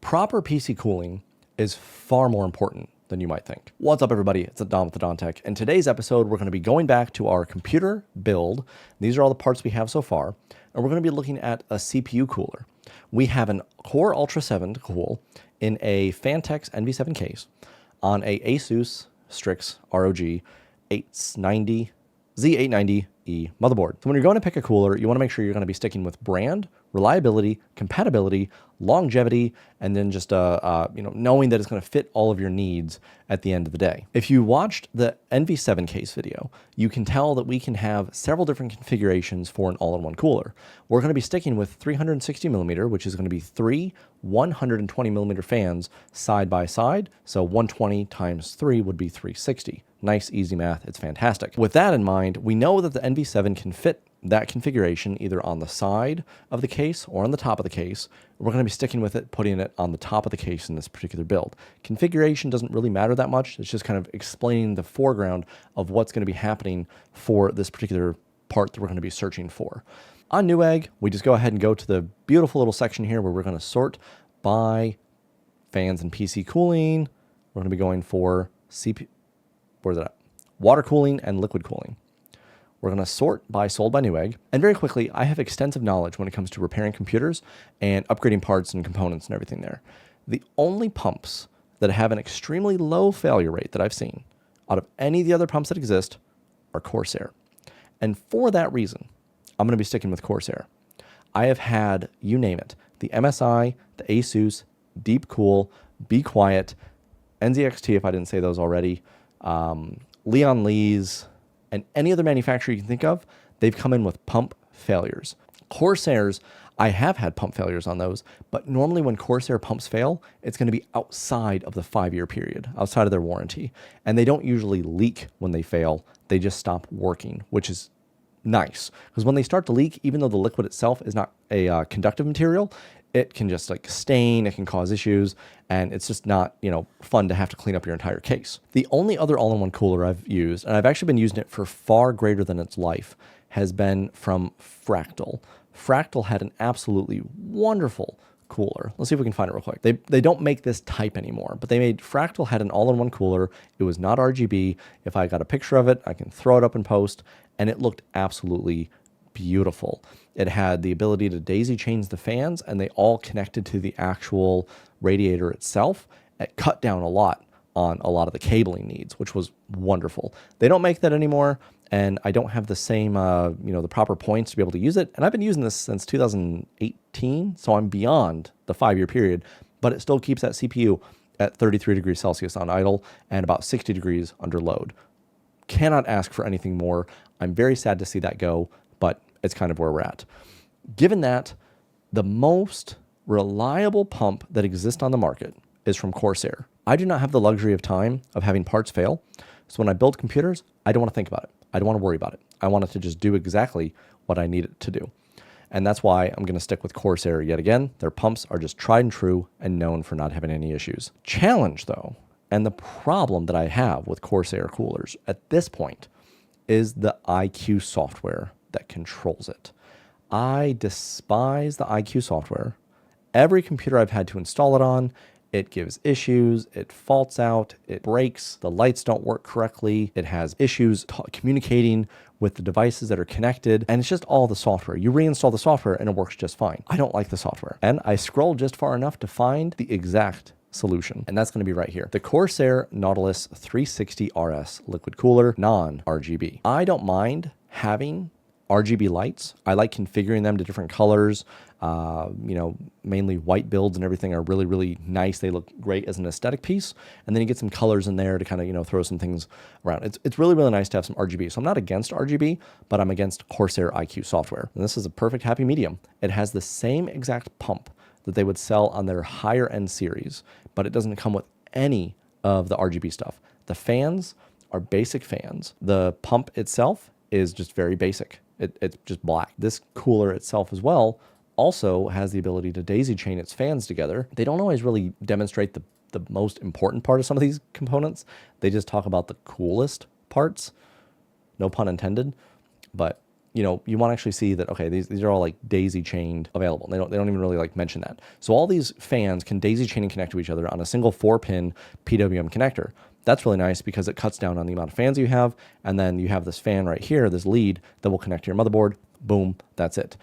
Proper PC cooling is far more important than you might think. What's up, everybody? It's Don with the Don Tech. In today's episode, we're going to be going back to our computer build. These are all the parts we have so far, and we're going to be looking at a CPU cooler. We have an Core Ultra 7 to cool in a Phanteks NV7 case on a Asus Strix ROG Z890-E motherboard. So when you're going to pick a cooler, you want to make sure you're going to be sticking with brand, reliability, compatibility, longevity, and then just knowing that it's going to fit all of your needs at the end of the day. If you watched the NV7 case video, you can tell that we can have several different configurations for an all-in-one cooler. We're going to be sticking with 360 millimeter, which is going to be three 120 millimeter fans side by side. So 120 times 3 would be 360. Nice, easy math. It's fantastic. With that in mind, we know that the NV7 can fit that configuration either on the side of the case or on the top of the case. We're going to be sticking with it, putting it on the top of the case in this particular build. Configuration doesn't really matter that much. It's just kind of explaining the foreground of what's going to be happening for this particular part that we're going to be searching for. On Newegg, we just go ahead and go to the beautiful little section here where we're going to sort by fans and PC cooling. We're going to be going for where's it at? Water cooling and liquid cooling. We're going to sort by sold by Newegg. And very quickly, I have extensive knowledge when it comes to repairing computers and upgrading parts and components and everything there. The only pumps that have an extremely low failure rate that I've seen out of any of the other pumps that exist are Corsair. And for that reason, I'm going to be sticking with Corsair. I have had, you name it, the MSI, the Asus, Deep Cool, Be Quiet, NZXT if I didn't say those already, Leon Lee's, and any other manufacturer you can think of, they've come in with pump failures. Corsairs, I have had pump failures on those, but normally when Corsair pumps fail, it's going to be outside of the 5-year period, outside of their warranty. And they don't usually leak when they fail. They just stop working, which is nice. Because when they start to leak, even though the liquid itself is not a conductive material, it can just like stain, it can cause issues, and it's just not, fun to have to clean up your entire case. The only other all-in-one cooler I've used, and I've actually been using it for far greater than its life, has been from Fractal. Fractal had an absolutely wonderful cooler. Let's see if we can find it real quick. They don't make this type anymore, but Fractal had an all-in-one cooler. It was not RGB. If I got a picture of it, I can throw it up in post, and it looked absolutely beautiful. It had the ability to daisy chain the fans, and they all connected to the actual radiator itself. It cut down a lot on a lot of the cabling needs, which was wonderful. They don't make that anymore, and I don't have the same, the proper points to be able to use it. And I've been using this since 2018, so I'm beyond the 5-year period, but it still keeps that CPU at 33 degrees Celsius on idle and about 60 degrees under load. Cannot ask for anything more. I'm very sad to see that go, but it's kind of where we're at. Given that, the most reliable pump that exists on the market is from Corsair. I do not have the luxury of time of having parts fail. So when I build computers, I don't want to think about it. I don't want to worry about it. I want it to just do exactly what I need it to do. And that's why I'm going to stick with Corsair yet again. Their pumps are just tried and true and known for not having any issues. Challenge though, and the problem that I have with Corsair coolers at this point is the iCUE software that controls it. I despise the iCUE software. Every computer I've had to install it on, it gives issues, it faults out, it breaks, the lights don't work correctly, it has issues communicating with the devices that are connected, and it's just all the software. You reinstall the software and it works just fine. I don't like the software. And I scrolled just far enough to find the exact solution, and that's going to be right here. The Corsair Nautilus 360 RS liquid cooler, non-RGB. I don't mind having RGB lights. I like configuring them to different colors. Mainly white builds and everything are really, really nice. They look great as an aesthetic piece. And then you get some colors in there to kind of, throw some things around. It's really, really nice to have some RGB. So I'm not against RGB, but I'm against Corsair iCUE software. And this is a perfect happy medium. It has the same exact pump that they would sell on their higher end series, but it doesn't come with any of the RGB stuff. The fans are basic fans. The pump itself is just very basic. It's just black. This cooler itself as well also has the ability to daisy chain its fans together. They don't always really demonstrate the most important part of some of these components. They just talk about the coolest parts, no pun intended. But you know, you want to actually see that, okay, these are all like daisy chained available. They don't even really like mention that. So all these fans can daisy chain and connect to each other on a single 4-pin PWM connector. That's really nice because it cuts down on the amount of fans you have. And then you have this fan right here, this lead that will connect to your motherboard. Boom, that's it.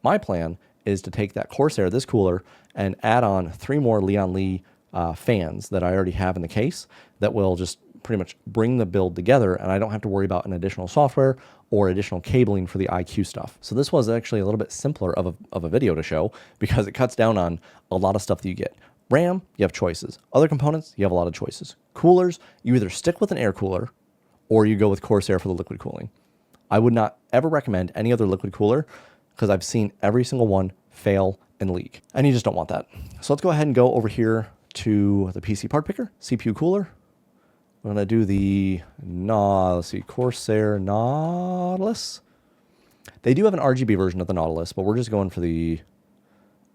My plan is to take that Corsair, this cooler, and add on 3 more Lian Li fans that I already have in the case that will just pretty much bring the build together, and I don't have to worry about an additional software or additional cabling for the iCUE stuff. So this was actually a little bit simpler of a video to show because it cuts down on a lot of stuff that you get. RAM, you have choices. Other components, you have a lot of choices. Coolers, you either stick with an air cooler or you go with Corsair for the liquid cooling. I would not ever recommend any other liquid cooler because I've seen every single one fail and leak, and you just don't want that. So let's go ahead and go over here to the PC part picker, CPU cooler. We're going to do the, let's see, Corsair Nautilus. They do have an RGB version of the Nautilus, but we're just going for the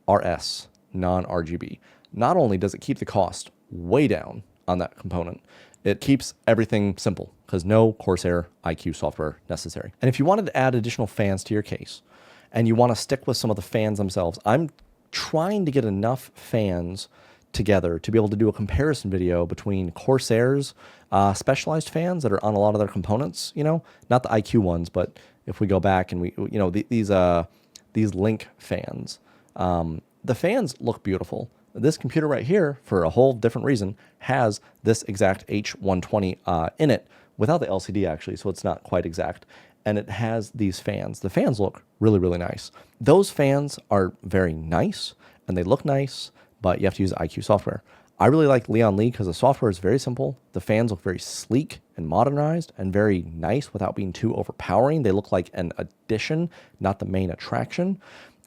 RS, non-RGB. Not only does it keep the cost way down on that component, it keeps everything simple because no Corsair iCUE software necessary. And if you wanted to add additional fans to your case and you want to stick with some of the fans themselves, I'm trying to get enough fans together to be able to do a comparison video between Corsair's specialized fans that are on a lot of their components, you know, not the iCUE ones, but if we go back and we, you know, these Link fans, the fans look beautiful. This computer right here, for a whole different reason, has this exact H120 in it without the LCD actually, so it's not quite exact. And it has these fans. The fans look really, really nice. Those fans are very nice and they look nice, but you have to use iCUE software. I really like Lian Li because the software is very simple. The fans look very sleek and modernized and very nice without being too overpowering. They look like an addition, not the main attraction.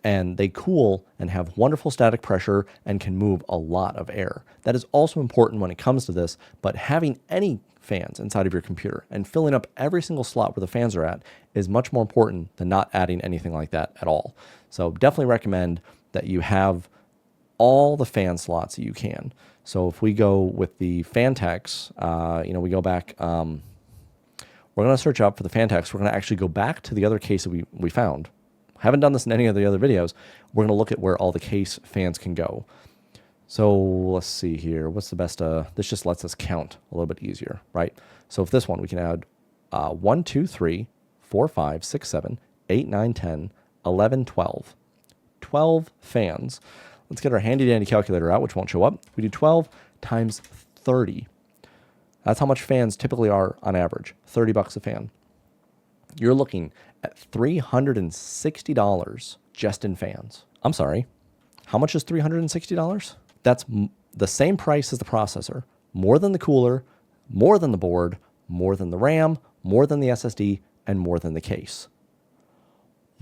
And they cool and have wonderful static pressure and can move a lot of air. That is also important when it comes to this, but having any fans inside of your computer and filling up every single slot where the fans are at is much more important than not adding anything like that at all. So definitely recommend that you have all the fan slots that you can. So if we go with the Fantex, you know, we go back, we're going to search up for the Fantex. We're going to actually go back to the other case that we found. Haven't done this in any of the other videos. We're going to look at where all the case fans can go. So let's see here. What's the best? This just lets us count a little bit easier, right? So if this one, we can add 1, 2, 3, 4, 5, 6, 7, 8, 9, 10, 11, 12. 12 fans. Let's get our handy-dandy calculator out, which won't show up. We do 12 times 30. That's how much fans typically are on average, $30 a fan. You're looking at $360 just in fans. I'm sorry, how much is $360? That's the same price as the processor, more than the cooler, more than the board, more than the RAM, more than the SSD, and more than the case.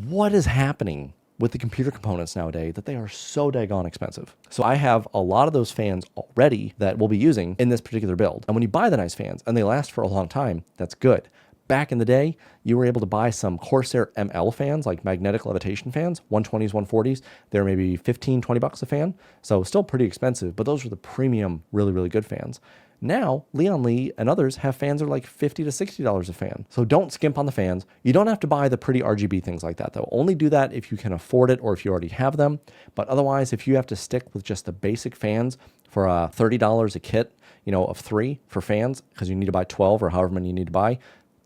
What is happening with the computer components nowadays that they are so daggone expensive? So I have a lot of those fans already that we'll be using in this particular build. And when you buy the nice fans and they last for a long time, that's good. Back in the day, you were able to buy some Corsair ML fans, like magnetic levitation fans, 120s, 140s. They're maybe 15, 20 bucks a fan. So still pretty expensive, but those were the premium, really, really good fans. Now, Lian Li and others have fans that are like $50 to $60 a fan. So don't skimp on the fans. You don't have to buy the pretty RGB things like that, though. Only do that if you can afford it or if you already have them. But otherwise, if you have to stick with just the basic fans for $30 a kit, you know, of 3 for fans, because you need to buy 12 or however many you need to buy,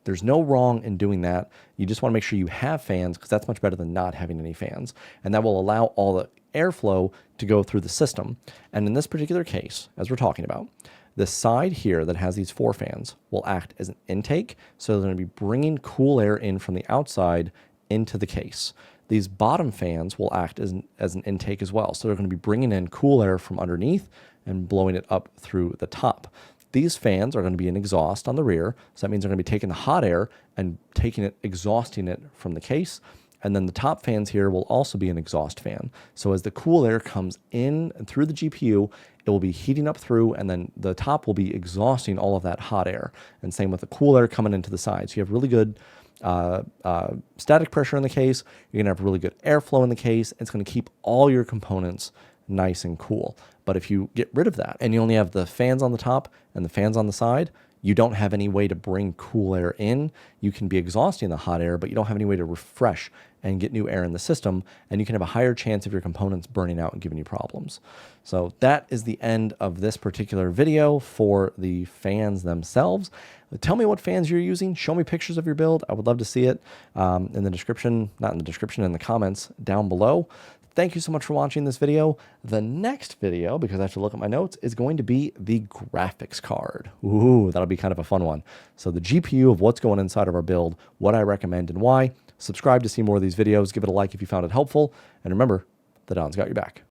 there's no wrong in doing that. You just want to make sure you have fans because that's much better than not having any fans. And that will allow all the airflow to go through the system. And in this particular case, as we're talking about, the side here that has these 4 fans will act as an intake. So they're going to be bringing cool air in from the outside into the case. These bottom fans will act as an intake as well. So they're going to be bringing in cool air from underneath and blowing it up through the top. These fans are going to be an exhaust on the rear. So that means they're going to be taking the hot air and exhausting it from the case. And then the top fans here will also be an exhaust fan. So as the cool air comes in and through the GPU, it will be heating up through, and then the top will be exhausting all of that hot air. And same with the cool air coming into the sides. So you have really good static pressure in the case. You're going to have really good airflow in the case. It's going to keep all your components nice and cool. But if you get rid of that and you only have the fans on the top and the fans on the side, you don't have any way to bring cool air in. You can be exhausting the hot air, but you don't have any way to refresh and get new air in the system, and you can have a higher chance of your components burning out and giving you problems. So that is the end of this particular video for the fans themselves. Tell me what fans you're using. Show me pictures of your build. I would love to see it in the description, not in the description, in the comments down below. Thank you so much for watching this video. The next video, because I have to look at my notes, is going to be the graphics card. Ooh, that'll be kind of a fun one. So the GPU of what's going inside of our build, what I recommend and why. Subscribe to see more of these videos. Give it a like if you found it helpful. And remember, the Don's got your back.